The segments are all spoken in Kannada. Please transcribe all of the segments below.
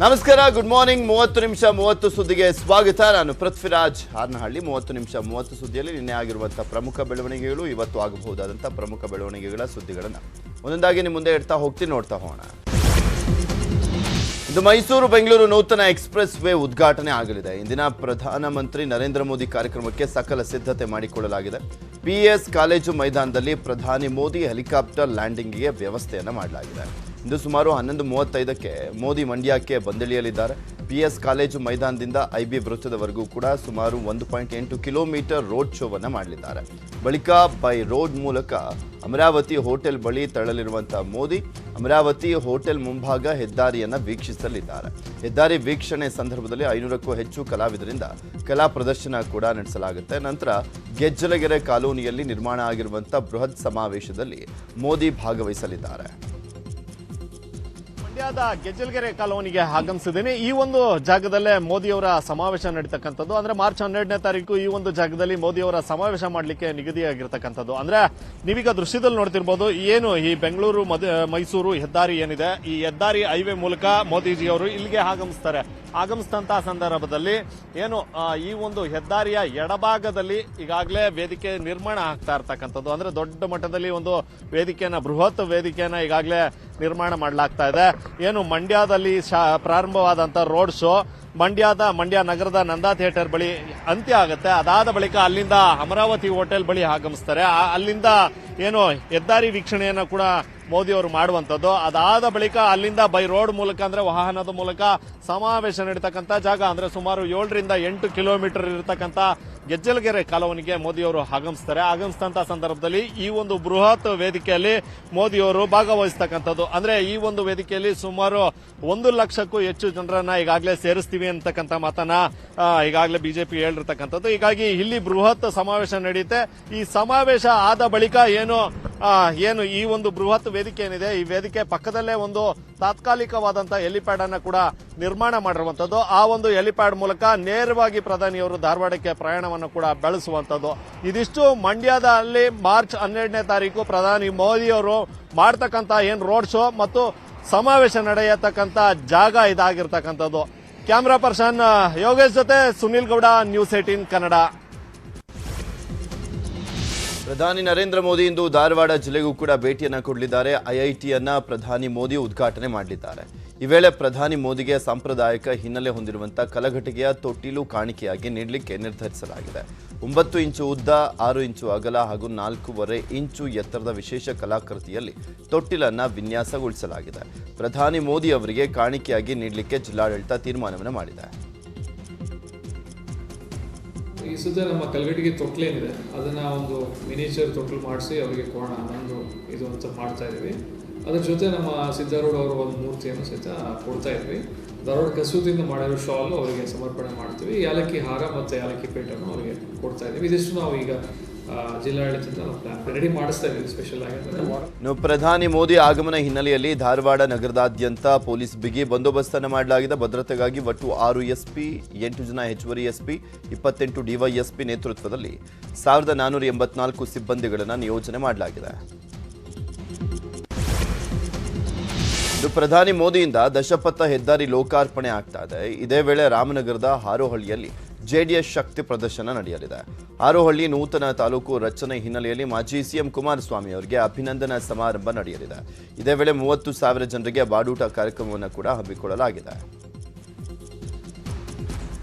ನಮಸ್ಕಾರ, ಗುಡ್ ಮಾರ್ನಿಂಗ್. 30 ನಿಮಿಷ 30 ಸುದ್ದಿಗೆ ಸ್ವಾಗತ. ನಾನು ಪೃಥ್ವಿರಾಜ್ ಹಾರನಹಳ್ಳಿ. 30 ನಿಮಿಷ 30 ಸುದ್ದಿಯಲ್ಲಿ ನಿನ್ನೆ ಆಗಿರುವಂತಹ ಪ್ರಮುಖ ಬೆಳವಣಿಗೆಗಳು, ಇವತ್ತು ಆಗಬಹುದಾದಂತಹ ಪ್ರಮುಖ ಬೆಳವಣಿಗೆಗಳ ಸುದ್ದಿಗಳನ್ನು ಒಂದೊಂದಾಗಿ ನಿಮ್ಮ ಮುಂದೆ ಇಡ್ತಾ ಹೋಗ್ತೀನಿ, ನೋಡ್ತಾ ಹೋಗೋಣ. ಇದು ಮೈಸೂರು ಬೆಂಗಳೂರು ನೂತನ ಎಕ್ಸ್‌ಪ್ರೆಸ್ ವೇ ಉದ್ಘಾಟನೆ ಆಗಲಿದೆ. ಇಂದಿನ ಪ್ರಧಾನಮಂತ್ರಿ ನರೇಂದ್ರ ಮೋದಿ ಕಾರ್ಯಕ್ರಮಕ್ಕೆ ಸಕಲ ಸಿದ್ಧತೆ ಮಾಡಿಕೊಳ್ಳಲಾಗಿದೆ. ಪಿಎಸ್ ಕಾಲೇಜು ಮೈದಾನದಲ್ಲಿ ಪ್ರಧಾನಿ ಮೋದಿ ಹೆಲಿಕಾಪ್ಟರ್ ಲ್ಯಾಂಡಿಂಗ್ಗೆ ವ್ಯವಸ್ಥೆಯನ್ನು ಮಾಡಲಾಗಿದೆ. ಇಂದು ಸುಮಾರು 11:35ಕ್ಕೆ ಮೋದಿ ಮಂಡ್ಯಕ್ಕೆ ಬಂದಿಳಿಯಲಿದ್ದಾರೆ. ಪಿಎಸ್ ಕಾಲೇಜು ಮೈದಾನದಿಂದ ಐಬಿ ವೃತ್ತದವರೆಗೂ ಕೂಡ ಸುಮಾರು 1.8 ಕಿಲೋಮೀಟರ್ ರೋಡ್ ಶೋವನ್ನು ಮಾಡಲಿದ್ದಾರೆ. ಬಳಿಕ ಬೈ ರೋಡ್ ಮೂಲಕ ಅಮರಾವತಿ ಹೋಟೆಲ್ ಬಳಿ ತೆರಳಲಿರುವಂತಹ ಮೋದಿ ಅಮರಾವತಿ ಹೋಟೆಲ್ ಮುಂಭಾಗ ಹೆದ್ದಾರಿಯನ್ನು ವೀಕ್ಷಿಸಲಿದ್ದಾರೆ. ಹೆದ್ದಾರಿ ವೀಕ್ಷಣೆ ಸಂದರ್ಭದಲ್ಲಿ 500ಕ್ಕೂ ಹೆಚ್ಚು ಕಲಾವಿದರಿಂದ ಕಲಾ ಪ್ರದರ್ಶನ ಕೂಡ ನಡೆಸಲಾಗುತ್ತೆ. ನಂತರ ಗೆಜ್ಜಲಗೆರೆ ಕಾಲೋನಿಯಲ್ಲಿ ನಿರ್ಮಾಣ ಆಗಿರುವಂತಹ ಬೃಹತ್ ಸಮಾವೇಶದಲ್ಲಿ ಮೋದಿ ಭಾಗವಹಿಸಲಿದ್ದಾರೆ. ಮಂಡ್ಯದ ಗೆಜ್ಜಲಗೆರೆ ಕಾಲೋನಿಗೆ ಆಗಮಿಸಿದ್ದೀನಿ. ಈ ಒಂದು ಜಾಗದಲ್ಲೇ ಮೋದಿಯವರ ಸಮಾವೇಶ ನಡೀತಕ್ಕಂಥದ್ದು. ಅಂದ್ರೆ ಮಾರ್ಚ್ 12ನೇ ತಾರೀಕು ಈ ಒಂದು ಜಾಗದಲ್ಲಿ ಮೋದಿಯವರ ಸಮಾವೇಶ ಮಾಡಲಿಕ್ಕೆ ನಿಗದಿಯಾಗಿರ್ತಕ್ಕಂಥದ್ದು. ಅಂದ್ರೆ ನೀವೀಗ ದೃಶ್ಯದಲ್ಲಿ ನೋಡ್ತಿರ್ಬೋದು, ಏನು ಈ ಬೆಂಗಳೂರು ಮೈಸೂರು ಹೆದ್ದಾರಿ ಏನಿದೆ, ಈ ಹೆದ್ದಾರಿ ಹೈವೇ ಮೂಲಕ ಮೋದಿಜಿಯವರು ಇಲ್ಲಿಗೆ ಆಗಮಿಸ್ತಾರೆ. ಆಗಮಿಸಿದಂತಹ ಸಂದರ್ಭದಲ್ಲಿ ಏನು ಈ ಒಂದು ಹೆದ್ದಾರಿಯ ಎಡಭಾಗದಲ್ಲಿ ಈಗಾಗಲೇ ವೇದಿಕೆ ನಿರ್ಮಾಣ ಆಗ್ತಾ ಇರ್ತಕ್ಕಂಥದ್ದು. ಅಂದ್ರೆ ದೊಡ್ಡ ಮಟ್ಟದಲ್ಲಿ ಒಂದು ವೇದಿಕೆಯನ್ನ, ಬೃಹತ್ ವೇದಿಕೆಯನ್ನ ಈಗಾಗಲೇ ನಿರ್ಮಾಣ ಮಾಡಲಾಗ್ತಾ ಇದೆ. ಏನು ಮಂಡ್ಯದಲ್ಲಿ ಪ್ರಾರಂಭವಾದಂತಹ ರೋಡ್ ಶೋ ಮಂಡ್ಯ ನಗರದ ನಂದಾ ಥಿಯೇಟರ್ ಬಳಿ ಅಂತ್ಯ ಆಗುತ್ತೆ. ಅದಾದ ಬಳಿಕ ಅಲ್ಲಿಂದ ಅಮರಾವತಿ ಹೋಟೆಲ್ ಬಳಿ ಆಗಮಿಸ್ತಾರೆ. ಅಲ್ಲಿಂದ ಏನು ಹೆದ್ದಾರಿ ವೀಕ್ಷಣೆಯನ್ನ ಕೂಡ ಮೋದಿ ಅವರು ಮಾಡುವಂತದ್ದು. ಅದಾದ ಬಳಿಕ ಅಲ್ಲಿಂದ ಬೈ ರೋಡ್ ಮೂಲಕ, ಅಂದ್ರೆ ವಾಹನದ ಮೂಲಕ ಸಮಾವೇಶ ನಡೀತಕ್ಕಂಥ ಜಾಗ, ಅಂದ್ರೆ ಸುಮಾರು 7ರಿಂದ 8 ಕಿಲೋಮೀಟರ್ ಇರತಕ್ಕಂಥ ಗೆಜ್ಜಲಗೆರೆ ಕಾಲೋನಿಗೆ ಮೋದಿಯವರು ಆಗಮಿಸ್ತಾರೆ. ಆಗಮಿಸಿದಂತಹ ಸಂದರ್ಭದಲ್ಲಿ ಈ ಒಂದು ಬೃಹತ್ ವೇದಿಕೆಯಲ್ಲಿ ಮೋದಿಯವರು ಭಾಗವಹಿಸ್ತಕ್ಕಂಥದ್ದು. ಅಂದ್ರೆ ಈ ಒಂದು ವೇದಿಕೆಯಲ್ಲಿ ಸುಮಾರು 1 ಲಕ್ಷಕ್ಕೂ ಹೆಚ್ಚು ಜನರನ್ನ ಈಗಾಗಲೇ ಸೇರಿಸ್ತೀವಿ ಅಂತಕ್ಕಂಥ ಮಾತನ್ನ ಈಗಾಗಲೇ ಬಿಜೆಪಿ ಹೇಳಿರ್ತಕ್ಕಂಥದ್ದು. ಹೀಗಾಗಿ ಇಲ್ಲಿ ಬೃಹತ್ ಸಮಾವೇಶ ನಡೆಯುತ್ತೆ. ಈ ಸಮಾವೇಶ ಆದ ಬಳಿಕ ಏನು ಈ ಒಂದು ಬೃಹತ್ ವೇದಿಕೆ ಏನಿದೆ, ಈ ವೇದಿಕೆ ಪಕ್ಕದಲ್ಲೇ ಒಂದು ತಾತ್ಕಾಲಿಕವಾದಂತಹ ಹೆಲಿಪ್ಯಾಡ್ ಅನ್ನ ಕೂಡ ನಿರ್ಮಾಣ ಮಾಡಿರುವಂತದ್ದು. ಆ ಒಂದು ಹೆಲಿಪ್ಯಾಡ್ ಮೂಲಕ ನೇರವಾಗಿ ಪ್ರಧಾನಿಯವರು ಧಾರವಾಡಕ್ಕೆ ಪ್ರಯಾಣವನ್ನು ಕೂಡ ಬೆಳೆಸುವಂತದ್ದು. ಇದಿಷ್ಟು ಮಂಡ್ಯದಲ್ಲಿ ಮಾರ್ಚ್ 12ನೇ ತಾರೀಕು ಪ್ರಧಾನಿ ಮೋದಿಯವರು ಮಾಡತಕ್ಕಂತ ಏನ್ ರೋಡ್ ಶೋ ಮತ್ತು ಸಮಾವೇಶ ನಡೆಯತಕ್ಕಂತ ಜಾಗ ಇದಾಗಿರ್ತಕ್ಕಂಥದ್ದು. ಕ್ಯಾಮರಾ ಪರ್ಸನ್ ಯೋಗೇಶ್ ಜೊತೆ ಸುನಿಲ್ ಗೌಡ, ನ್ಯೂಸ್ 18 ಕನ್ನಡ. ಪ್ರಧಾನಿ ನರೇಂದ್ರ ಮೋದಿ ಇಂದು ಧಾರವಾಡ ಜಿಲ್ಲೆಗೂ ಕೂಡ ಭೇಟಿಯನ್ನ ಕೊಡಲಿದ್ದಾರೆ. ಐಐಟಿಯನ್ನ ಪ್ರಧಾನಿ ಮೋದಿ ಉದ್ಘಾಟನೆ ಮಾಡಲಿದ್ದಾರೆ. ಈ ವೇಳೆ ಪ್ರಧಾನಿ ಮೋದಿಗೆ ಸಾಂಪ್ರದಾಯಿಕ ಹಿನ್ನೆಲೆ ಹೊಂದಿರುವಂತಹ ಕಲಘಟಗಿಯ ತೊಟ್ಟಿಲು ಕಾಣಿಕೆಯಾಗಿ ನೀಡಲಿಕ್ಕೆ ನಿರ್ಧರಿಸಲಾಗಿದೆ. 9 ಇಂಚು ಉದ್ದ, 6 ಇಂಚು ಅಗಲ ಹಾಗೂ 4.5 ಇಂಚು ಎತ್ತರದ ವಿಶೇಷ ಕಲಾಕೃತಿಯಲ್ಲಿ ತೊಟ್ಟಿಲನ್ನ ವಿನ್ಯಾಸಗೊಳಿಸಲಾಗಿದೆ. ಪ್ರಧಾನಿ ಮೋದಿ ಅವರಿಗೆ ಕಾಣಿಕೆಯಾಗಿ ನೀಡಲಿಕ್ಕೆ ಜಿಲ್ಲಾಡಳಿತ ತೀರ್ಮಾನವನ್ನು ಮಾಡಿದೆ. ಈ ಸುತ್ತ ನಮ್ಮ ಕಲ್ಗಟ್ಟಿಗೆ ತೊಟ್ಲೇನಿದೆ, ಅದನ್ನು ಒಂದು ಮಿನಿಚರ್ ತೊಟ್ಲು ಮಾಡಿಸಿ ಅವರಿಗೆ ಕೊಡೋಣ ಅನ್ನೋ ಇದು ಅಂತ ಮಾಡ್ತಾ ಇದ್ದೀವಿ. ಅದ್ರ ಜೊತೆ ನಮ್ಮ ಸಿದ್ದಾರೂಢ ಅವರ ಒಂದು ಮೂರ್ತಿಯನ್ನು ಸಹಿತ ಕೊಡ್ತಾ ಇದ್ವಿ. ಧಾರವಾಡ ಕಸೂತಿಯಿಂದ ಮಾಡಿರೋ ಶಾಲು ಅವರಿಗೆ ಸಮರ್ಪಣೆ ಮಾಡ್ತೀವಿ. ಯಾಲಕ್ಕಿ ಹಾರ ಮತ್ತು ಯಾಲಕ್ಕಿ ಪೇಟನ್ನು ಅವರಿಗೆ ಕೊಡ್ತಾ ಇದ್ದೀವಿ. ಇದಿಷ್ಟು ನಾವು ಈಗ ಜಿಲ್ಲಾಡಳಿತದಿಂದ ರೆಡಿ ಮಾಡಿಸ್ತಾ ಇದ್ದೀವಿ ಸ್ಪೆಷಲ್ ಆಗಿ. ಪ್ರಧಾನಿ ಮೋದಿ ಆಗಮನ ಹಿನ್ನೆಲೆಯಲ್ಲಿ ಧಾರವಾಡ ನಗರದಾದ್ಯಂತ ಪೊಲೀಸ್ ಬಿಗಿ ಬಂದೋಬಸ್ತನ್ನು ಮಾಡಲಾಗಿದೆ. ಭದ್ರತೆಗಾಗಿ ಒಟ್ಟು 6 ಎಸ್ಪಿ, 8 ಜನ ಹೆಚ್ಚುವರಿ ಎಸ್ಪಿ, 28 ಡಿವೈಎಸ್ಪಿ ನೇತೃತ್ವದಲ್ಲಿ 1484 ಸಿಬ್ಬಂದಿಗಳನ್ನು ನಿಯೋಜನೆ ಮಾಡಲಾಗಿದೆ. ಇದು ಪ್ರಧಾನಿ ಮೋದಿಯಿಂದ ದಶಪಥ ಹೆದ್ದಾರಿ ಲೋಕಾರ್ಪಣೆ ಆಗ್ತಾ ಇದೆ. ಇದೇ ವೇಳೆ ರಾಮನಗರದ ಹಾರೋಹಳ್ಳಿಯಲ್ಲಿ ಜೆಡಿಎಸ್ ಶಕ್ತಿ ಪ್ರದರ್ಶನ ನಡೆಯಲಿದೆ. ಹಾರೋಹಳ್ಳಿ ನೂತನ ತಾಲೂಕು ರಚನೆ ಹಿನ್ನೆಲೆಯಲ್ಲಿ ಮಾಜಿ ಸಿಎಂ ಕುಮಾರಸ್ವಾಮಿ ಅವರಿಗೆ ಅಭಿನಂದನಾ ಸಮಾರಂಭ ನಡೆಯಲಿದೆ. ಇದೇ ವೇಳೆ 30,000 ಜನರಿಗೆ ಬಾಡೂಟ ಕಾರ್ಯಕ್ರಮವನ್ನು ಕೂಡ ಹಮ್ಮಿಕೊಳ್ಳಲಾಗಿದೆ.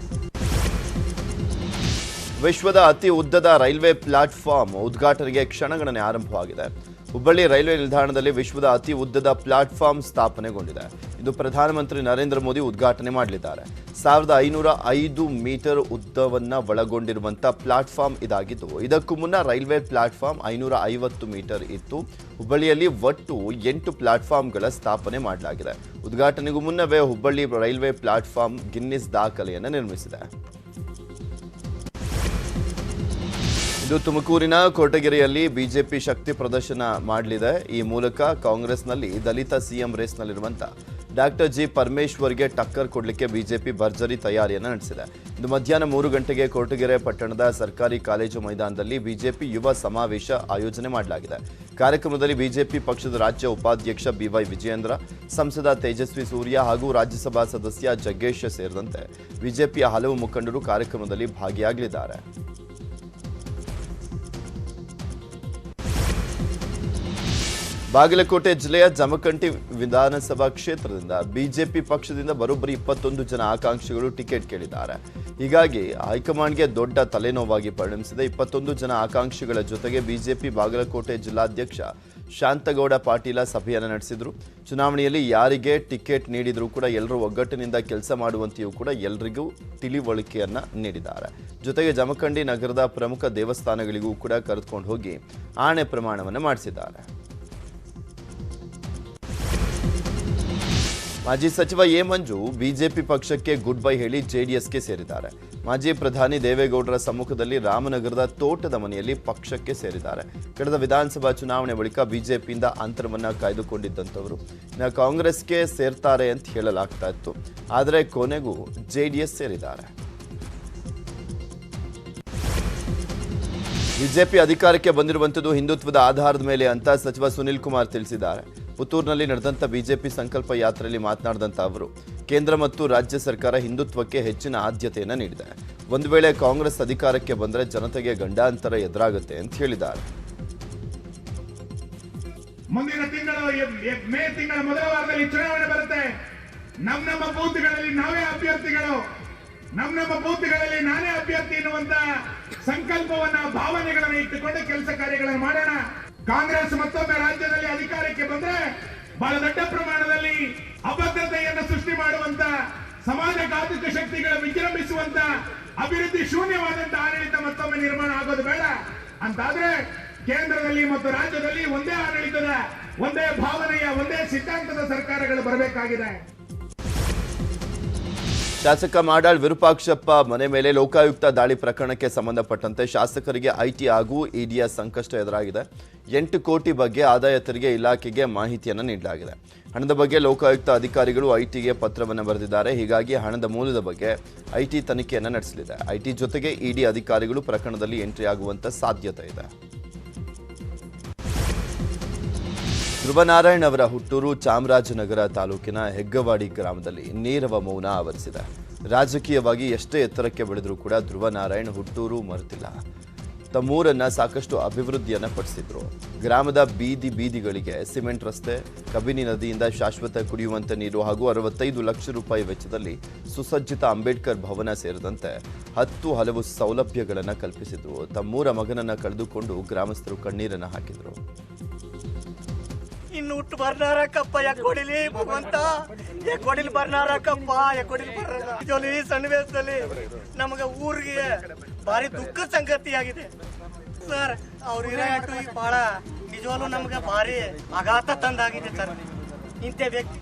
ವಿಶ್ವದ ಅತಿ ಉದ್ದದ ರೈಲ್ವೆ ಪ್ಲಾಟ್ಫಾರ್ಮ್ ಉದ್ಘಾಟನೆಗೆ ಕ್ಷಣಗಣನೆ ಆರಂಭವಾಗಿದೆ. ಹುಬ್ಬಳ್ಳಿ ರೈಲ್ವೆ ನಿಲ್ದಾಣದಲ್ಲಿ ವಿಶ್ವದ ಅತಿ ಉದ್ದದ ಪ್ಲಾಟ್ಫಾರ್ಮ್ ಸ್ಥಾಪನೆಗೊಂಡಿದೆ. ಇದು ಪ್ರಧಾನಮಂತ್ರಿ ನರೇಂದ್ರ ಮೋದಿ ಉದ್ಘಾಟನೆ ಮಾಡಲಿದ್ದಾರೆ. 1505 ಮೀಟರ್ ಉದ್ದವನ್ನು ಒಳಗೊಂಡಿರುವಂತಹ ಪ್ಲಾಟ್ಫಾರ್ಮ್ ಇದಾಗಿದ್ದು, ಇದಕ್ಕೂ ಮುನ್ನ ರೈಲ್ವೆ ಪ್ಲಾಟ್ಫಾರ್ಮ್ 550 ಮೀಟರ್ ಇತ್ತು. ಹುಬ್ಬಳ್ಳಿಯಲ್ಲಿ ಒಟ್ಟು 8 ಪ್ಲಾಟ್ಫಾರ್ಮ್ಗಳ ಸ್ಥಾಪನೆ ಮಾಡಲಾಗಿದೆ. ಉದ್ಘಾಟನೆಗೂ ಮುನ್ನವೇ ಹುಬ್ಬಳ್ಳಿ ರೈಲ್ವೆ ಪ್ಲಾಟ್ಫಾರ್ಮ್ ಗಿನ್ನಿಸ್ ದಾಖಲೆಯನ್ನು ನಿರ್ಮಿಸಿದೆ. ಇದು ತುಮಕೂರಿನ ಕೊರಟಗೆರೆಯಲ್ಲಿ ಬಿಜೆಪಿ ಶಕ್ತಿ ಪ್ರದರ್ಶನ ಮಾಡಲಿದೆ. ಈ ಮೂಲಕ ಕಾಂಗ್ರೆಸ್ನಲ್ಲಿ ದಲಿತ ಸಿಎಂ ರೇಸ್ನಲ್ಲಿರುವಂತಹ ಡಾಕ್ಟರ್ ಜಿ ಪರಮೇಶ್ವರ್ಗೆ ಟಕ್ಕರ್ ಕೊಡಲಿಕ್ಕೆ ಬಿಜೆಪಿ ಭರ್ಜರಿ ತಯಾರಿಯನ್ನು ನಡೆಸಿದೆ. ಇಂದು ಮಧ್ಯಾಹ್ನ 3 ಗಂಟೆಗೆ ಕೊರಟಗೆರೆ ಪಟ್ಟಣದ ಸರ್ಕಾರಿ ಕಾಲೇಜು ಮೈದಾನದಲ್ಲಿ ಬಿಜೆಪಿ ಯುವ ಸಮಾವೇಶ ಆಯೋಜನೆ ಮಾಡಲಾಗಿದೆ. ಕಾರ್ಯಕ್ರಮದಲ್ಲಿ ಬಿಜೆಪಿ ಪಕ್ಷದ ರಾಜ್ಯ ಉಪಾಧ್ಯಕ್ಷ ಬಿವೈ ವಿಜಯೇಂದ್ರ, ಸಂಸದ ತೇಜಸ್ವಿ ಸೂರ್ಯ ಹಾಗೂ ರಾಜ್ಯಸಭಾ ಸದಸ್ಯ ಜಗ್ಗೇಶ್ ಸೇರಿದಂತೆ ಬಿಜೆಪಿಯ ಹಲವು ಮುಖಂಡರು ಕಾರ್ಯಕ್ರಮದಲ್ಲಿ ಭಾಗಿಯಾಗಲಿದ್ದಾರೆ. ಬಾಗಲಕೋಟೆ ಜಿಲ್ಲೆಯ ಜಮಖಂಡಿ ವಿಧಾನಸಭಾ ಕ್ಷೇತ್ರದಿಂದ ಬಿಜೆಪಿ ಪಕ್ಷದಿಂದ ಬರೋಬ್ಬರಿ 21 ಜನ ಆಕಾಂಕ್ಷಿಗಳು ಟಿಕೆಟ್ ಕೇಳಿದ್ದಾರೆ. ಹೀಗಾಗಿ ಹೈಕಮಾಂಡ್ಗೆ ದೊಡ್ಡ ತಲೆನೋವಾಗಿ ಪರಿಣಮಿಸಿದೆ. 21 ಜನ ಆಕಾಂಕ್ಷಿಗಳ ಜೊತೆಗೆ ಬಿಜೆಪಿ ಬಾಗಲಕೋಟೆ ಜಿಲ್ಲಾಧ್ಯಕ್ಷ ಶಾಂತಗೌಡ ಪಾಟೀಲ ಸಭೆಯನ್ನು ನಡೆಸಿದರು. ಚುನಾವಣೆಯಲ್ಲಿ ಯಾರಿಗೆ ಟಿಕೆಟ್ ನೀಡಿದರೂ ಕೂಡ ಎಲ್ಲರೂ ಒಗ್ಗಟ್ಟಿನಿಂದ ಕೆಲಸ ಮಾಡುವಂತೆಯೂ ಕೂಡ ಎಲ್ಲರಿಗೂ ತಿಳಿವಳಿಕೆಯನ್ನ ನೀಡಿದ್ದಾರೆ. ಜೊತೆಗೆ ಜಮಖಂಡಿ ನಗರದ ಪ್ರಮುಖ ದೇವಸ್ಥಾನಗಳಿಗೂ ಕೂಡ ಕರೆದುಕೊಂಡು ಹೋಗಿ ಆಣೆ ಪ್ರಮಾಣವನ್ನು ಮಾಡಿಸಿದ್ದಾರೆ. ಮಾಜಿ ಸಚಿವ ಎ ಮಂಜು ಬಿಜೆಪಿ ಪಕ್ಷಕ್ಕೆ ಗುಡ್ ಬೈ ಹೇಳಿ ಜೆಡಿಎಸ್ಗೆ ಸೇರಿದ್ದಾರೆ. ಮಾಜಿ ಪ್ರಧಾನಿ ದೇವೇಗೌಡರ ಸಮ್ಮುಖದಲ್ಲಿ ರಾಮನಗರದ ತೋಟದ ಮನೆಯಲ್ಲಿ ಪಕ್ಷಕ್ಕೆ ಸೇರಿದ್ದಾರೆ. ಕಳೆದ ವಿಧಾನಸಭಾ ಚುನಾವಣೆ ಬಳಿಕ ಬಿಜೆಪಿಯಿಂದ ಅಂತರವನ್ನ ಕಾಯ್ದುಕೊಂಡಿದ್ದಂಥವರು ಇನ್ನು ಕಾಂಗ್ರೆಸ್ಗೆ ಸೇರ್ತಾರೆ ಅಂತ ಹೇಳಲಾಗ್ತಾ ಇತ್ತು. ಆದರೆ ಕೊನೆಗೂ ಜೆಡಿಎಸ್ ಸೇರಿದ್ದಾರೆ. ಬಿಜೆಪಿ ಅಧಿಕಾರಕ್ಕೆ ಬಂದಿರುವಂಥದ್ದು ಹಿಂದುತ್ವದ ಆಧಾರದ ಮೇಲೆ ಅಂತ ಸಚಿವ ಸುನಿಲ್ ಕುಮಾರ್ ತಿಳಿಸಿದ್ದಾರೆ. ಪುತ್ತೂರಿನಲ್ಲಿ ನಡೆದಂಥ ಬಿಜೆಪಿ ಸಂಕಲ್ಪ ಯಾತ್ರೆಯಲ್ಲಿ ಮಾತನಾಡಿದಂಥ ಅವರು ಕೇಂದ್ರ ಮತ್ತು ರಾಜ್ಯ ಸರ್ಕಾರ ಹಿಂದುತ್ವಕ್ಕೆ ಹೆಚ್ಚಿನ ಆದ್ಯತೆಯನ್ನು ನೀಡಿದೆ. ಒಂದು ವೇಳೆ ಕಾಂಗ್ರೆಸ್ ಅಧಿಕಾರಕ್ಕೆ ಬಂದರೆ ಜನತೆಗೆ ಗಂಡಾಂತರ ಎದುರಾಗುತ್ತೆ ಅಂತ ಹೇಳಿದ್ದಾರೆ. ಮುಂದಿನ ತಿಂಗಳು ಮೇ ತಿಂಗಳ ಮೊದಲ ವಾರದಲ್ಲಿ ಚುನಾವಣೆ ಬರುತ್ತೆ. ನಮ್ಮ ಬೂತ್ಗಳಲ್ಲಿ ನಾವೇ ಅಭ್ಯರ್ಥಿಗಳು, ನಮ್ಮ ಬೂತ್ಗಳಲ್ಲಿ ನಾನೇ ಅಭ್ಯರ್ಥಿ ಎನ್ನುವಂತ ಸಂಕಲ್ಪವನ್ನ ಭಾವನೆಗಳನ್ನು ಇಟ್ಟುಕೊಂಡು ಕೆಲಸ ಕಾರ್ಯಗಳನ್ನು ಮಾಡೋಣ. ಕಾಂಗ್ರೆಸ್ ಮತ್ತೊಮ್ಮೆ ರಾಜ್ಯದಲ್ಲಿ ಅಧಿಕಾರಕ್ಕೆ ಬಂದ್ರೆ ಬಹಳ ದೊಡ್ಡ ಪ್ರಮಾಣದಲ್ಲಿ ಅಭದ್ರತೆಯನ್ನು ಸೃಷ್ಟಿ ಮಾಡುವಂತ, ಸಮಾಜಘಾತಕ ಶಕ್ತಿಗಳ ವಿಜೃಂಭಿಸುವಂತ, ಅಭಿವೃದ್ಧಿ ಶೂನ್ಯವಾದಂತ ಆಡಳಿತ ಮತ್ತೊಮ್ಮೆ ನಿರ್ಮಾಣ ಆಗೋದು ಬೇಡ ಅಂತಾದ್ರೆ ಕೇಂದ್ರದಲ್ಲಿ ಮತ್ತು ರಾಜ್ಯದಲ್ಲಿ ಒಂದೇ ಆಡಳಿತದ, ಒಂದೇ ಭಾವನೆಯ, ಒಂದೇ ಸಿದ್ಧಾಂತದ ಸರ್ಕಾರಗಳು ಬರಬೇಕಾಗಿದೆ. ಶಾಸಕ ಮಾಡಾಳ್ ವಿರೂಪಾಕ್ಷಪ್ಪ ಮನೆ ಮೇಲೆ ಲೋಕಾಯುಕ್ತ ದಾಳಿ ಪ್ರಕರಣಕ್ಕೆ ಸಂಬಂಧಪಟ್ಟಂತೆ ಶಾಸಕರಿಗೆ ಐಟಿ ಹಾಗೂ ಇಡಿಯ ಸಂಕಷ್ಟ ಎದುರಾಗಿದೆ. 8 ಕೋಟಿ ಬಗ್ಗೆ ಆದಾಯ ತೆರಿಗೆ ಇಲಾಖೆಗೆ ಮಾಹಿತಿಯನ್ನು ನೀಡಲಾಗಿದೆ. ಹಣದ ಬಗ್ಗೆ ಲೋಕಾಯುಕ್ತ ಅಧಿಕಾರಿಗಳು ಐಟಿಗೆ ಪತ್ರವನ್ನು ಬರೆದಿದ್ದಾರೆ. ಹೀಗಾಗಿ ಹಣದ ಮೂಲದ ಬಗ್ಗೆ ಐಟಿ ತನಿಖೆಯನ್ನು ನಡೆಸಲಿದೆ. ಐಟಿ ಜೊತೆಗೆ ಇಡಿ ಅಧಿಕಾರಿಗಳು ಪ್ರಕರಣದಲ್ಲಿ ಎಂಟ್ರಿ ಆಗುವಂತ ಸಾಧ್ಯತೆ ಇದೆ. ಧ್ರುವನಾರಾಯಣ್ ಅವರ ಹುಟ್ಟೂರು ಚಾಮರಾಜನಗರ ತಾಲೂಕಿನ ಹೆಗ್ಗವಾಡಿ ಗ್ರಾಮದಲ್ಲಿ ನೇರವ ಮೌನ ಆವರಿಸಿದೆ. ರಾಜಕೀಯವಾಗಿ ಎಷ್ಟೇ ಎತ್ತರಕ್ಕೆ ಬೆಳೆದರೂ ಕೂಡ ಧ್ರುವನಾರಾಯಣ್ ಹುಟ್ಟೂರು ಮರೆತಿಲ್ಲ. ತಮ್ಮೂರನ್ನ ಸಾಕಷ್ಟು ಅಭಿವೃದ್ಧಿಯನ್ನ ಪಡಿಸಿದ್ರು. ಗ್ರಾಮದ ಬೀದಿಗಳಿಗೆ ಸಿಮೆಂಟ್ ರಸ್ತೆ, ಕಬಿನಿ ನದಿಯಿಂದ ಶಾಶ್ವತ ಕುಡಿಯುವಂತ ನೀರು ಹಾಗೂ 65 ಲಕ್ಷ ರೂಪಾಯಿ ವೆಚ್ಚದಲ್ಲಿ ಸುಸಜ್ಜಿತ ಅಂಬೇಡ್ಕರ್ ಭವನ ಸೇರಿದಂತೆ 10 ಹಲವು ಸೌಲಭ್ಯಗಳನ್ನು ಕಲ್ಪಿಸಿದ್ರು. ತಮ್ಮೂರ ಮಗನನ್ನ ಕಳೆದುಕೊಂಡು ಗ್ರಾಮಸ್ಥರು ಕಣ್ಣೀರನ್ನು ಹಾಕಿದ್ರು. ಇನ್ನು ಹುಟ್ಟು ಬರ್ನಾರಕ್ಕಪ್ಪ ಯಾಕೊಡಿಲಿ ಭಗವಂತ, ಯಾಕೊಡಿಲಿ ಬರ್ನಾರಕ್ಕಪ್ಪ, ಯಾಕೊಡಿಲಿ ಬರ್ನಾರ. ಈ ಸನ್ನಿವೇಶದಲ್ಲಿ ನಮಗೆ ಊರಿಗೆ ಭಾರಿ ದುಃಖ ಸಂಗತಿಯಾಗಿದೆ ಸರ್. ಅವ್ರು ಇರೋ ಬಹಳ ನಿಜವಾಗ್ಲೂ ನಮ್ಗೆ ಭಾರಿ ಆಘಾತ ತಂದಾಗಿದೆ ಸರ್. ಇಂಥ ವ್ಯಕ್ತಿ